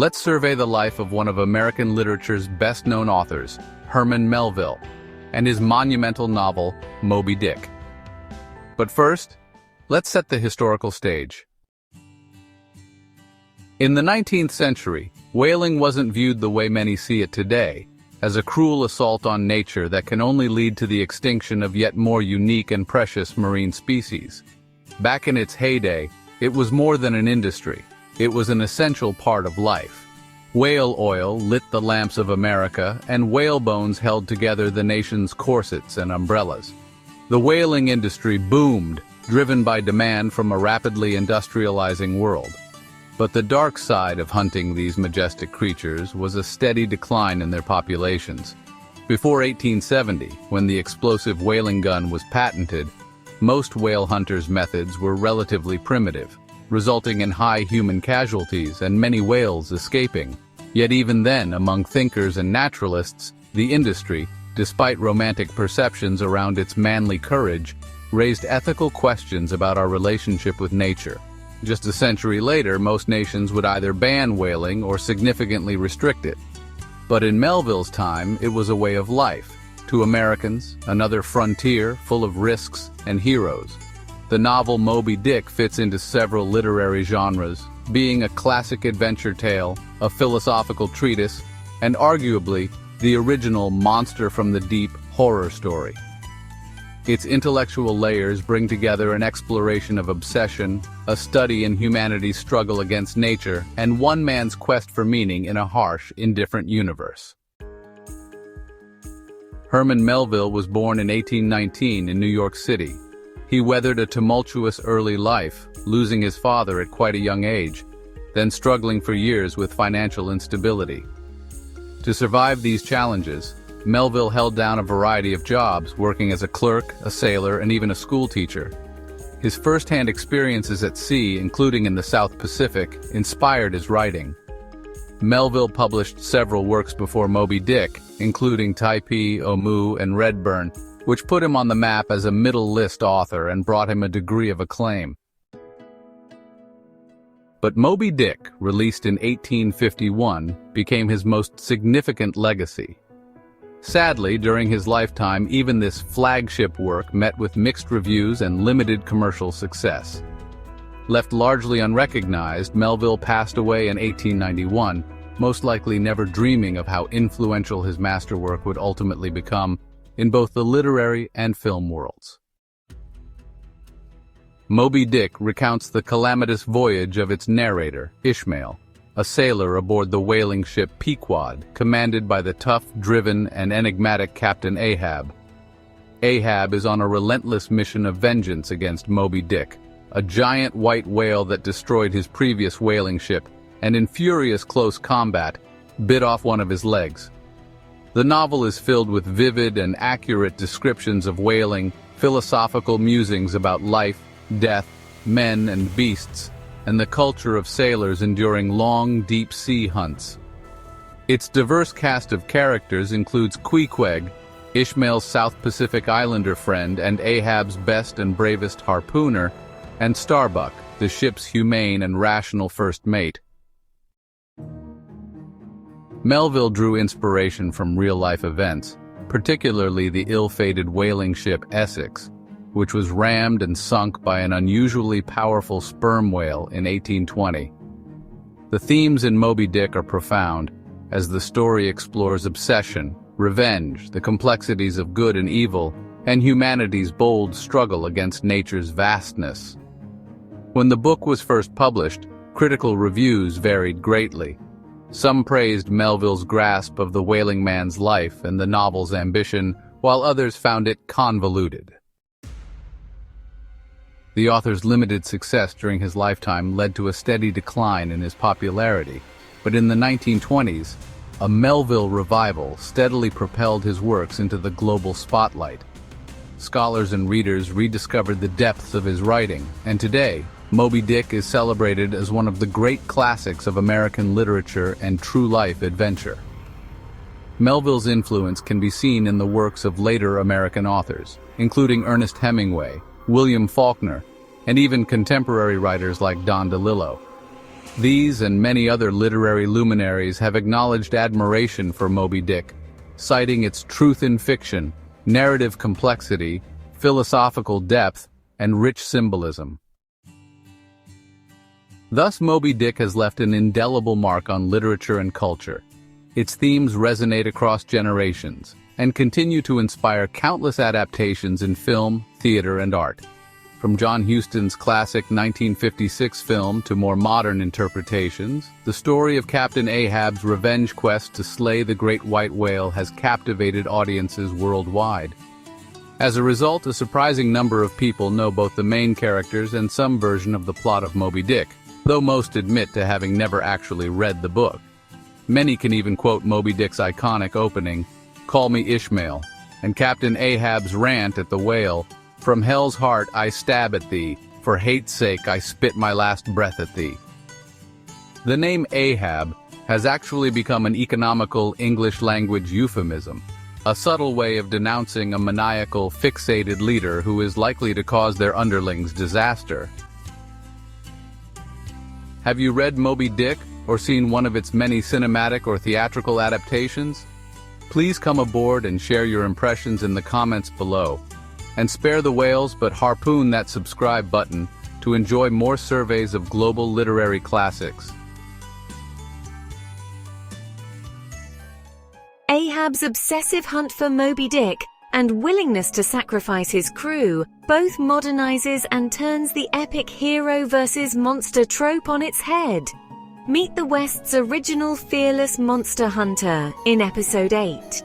let's survey the life of one of American literature's best-known authors, Herman Melville, and his monumental novel, Moby Dick. But first, let's set the historical stage. In the 19th century, whaling wasn't viewed the way many see it today, as a cruel assault on nature that can only lead to the extinction of yet more unique and precious marine species. Back in its heyday, it was more than an industry. It was an essential part of life. Whale oil lit the lamps of America, and whale bones held together the nation's corsets and umbrellas. The whaling industry boomed, driven by demand from a rapidly industrializing world. But the dark side of hunting these majestic creatures was a steady decline in their populations. Before 1870, when the explosive whaling gun was patented, most whale hunters' methods were relatively primitive, resulting in high human casualties and many whales escaping. Yet even then, among thinkers and naturalists, the industry, despite romantic perceptions around its manly courage, raised ethical questions about our relationship with nature. Just a century later, most nations would either ban whaling or significantly restrict it. But in Melville's time, it was a way of life. To Americans, another frontier full of risks and heroes. The novel Moby Dick fits into several literary genres, being a classic adventure tale, a philosophical treatise, and arguably the original monster from the deep horror story. Its intellectual layers bring together an exploration of obsession, a study in humanity's struggle against nature, and one man's quest for meaning in a harsh, indifferent universe. Herman Melville was born in 1819 in New York City. He weathered a tumultuous early life, losing his father at quite a young age, then struggling for years with financial instability. To survive these challenges, Melville held down a variety of jobs, working as a clerk, a sailor, and even a school teacher. His first-hand experiences at sea, including in the South Pacific, inspired his writing. Melville published several works before Moby Dick, including Typee, Omoo, and Redburn, which put him on the map as a middle-list author and brought him a degree of acclaim. But Moby Dick, released in 1851, became his most significant legacy. Sadly, during his lifetime, even this flagship work met with mixed reviews and limited commercial success. Left largely unrecognized, Melville passed away in 1891, most likely never dreaming of how influential his masterwork would ultimately become in both the literary and film worlds. Moby Dick recounts the calamitous voyage of its narrator, Ishmael, a sailor aboard the whaling ship Pequod, commanded by the tough, driven, and enigmatic Captain Ahab. Ahab is on a relentless mission of vengeance against Moby Dick, a giant white whale that destroyed his previous whaling ship, and in furious close combat, bit off one of his legs. The novel is filled with vivid and accurate descriptions of whaling, philosophical musings about life, death, men, and beasts, and the culture of sailors enduring long, deep-sea hunts. Its diverse cast of characters includes Queequeg, Ishmael's South Pacific Islander friend and Ahab's best and bravest harpooner, and Starbuck, the ship's humane and rational first mate. Melville drew inspiration from real-life events, particularly the ill-fated whaling ship Essex, which was rammed and sunk by an unusually powerful sperm whale in 1820. The themes in Moby Dick are profound, as the story explores obsession, revenge, the complexities of good and evil, and humanity's bold struggle against nature's vastness. When the book was first published, critical reviews varied greatly. Some praised Melville's grasp of the whaling man's life and the novel's ambition, while others found it convoluted. The author's limited success during his lifetime led to a steady decline in his popularity, but in the 1920s, a Melville revival steadily propelled his works into the global spotlight. Scholars and readers rediscovered the depths of his writing, and today, Moby Dick is celebrated as one of the great classics of American literature and true-life adventure. Melville's influence can be seen in the works of later American authors, including Ernest Hemingway, William Faulkner, and even contemporary writers like Don DeLillo. These and many other literary luminaries have acknowledged admiration for Moby Dick, citing its truth in fiction, narrative complexity, philosophical depth, and rich symbolism. Thus, Moby Dick has left an indelible mark on literature and culture. Its themes resonate across generations and continue to inspire countless adaptations in film, theater, and art. From John Huston's classic 1956 film to more modern interpretations, the story of Captain Ahab's revenge quest to slay the great white whale has captivated audiences worldwide. As a result, a surprising number of people know both the main characters and some version of the plot of Moby Dick, though most admit to having never actually read the book. Many can even quote Moby Dick's iconic opening, "Call me Ishmael," and Captain Ahab's rant at the whale, "From hell's heart I stab at thee, for hate's sake I spit my last breath at thee." The name Ahab has actually become an economical English-language euphemism, a subtle way of denouncing a maniacal, fixated leader who is likely to cause their underlings disaster. Have you read Moby Dick or seen one of its many cinematic or theatrical adaptations? Please come aboard and share your impressions in the comments below. And spare the whales but harpoon that subscribe button to enjoy more surveys of global literary classics. Ahab's obsessive hunt for Moby Dick and willingness to sacrifice his crew both modernizes and turns the epic hero versus monster trope on its head. Meet the West's original fearless monster hunter in Episode 8.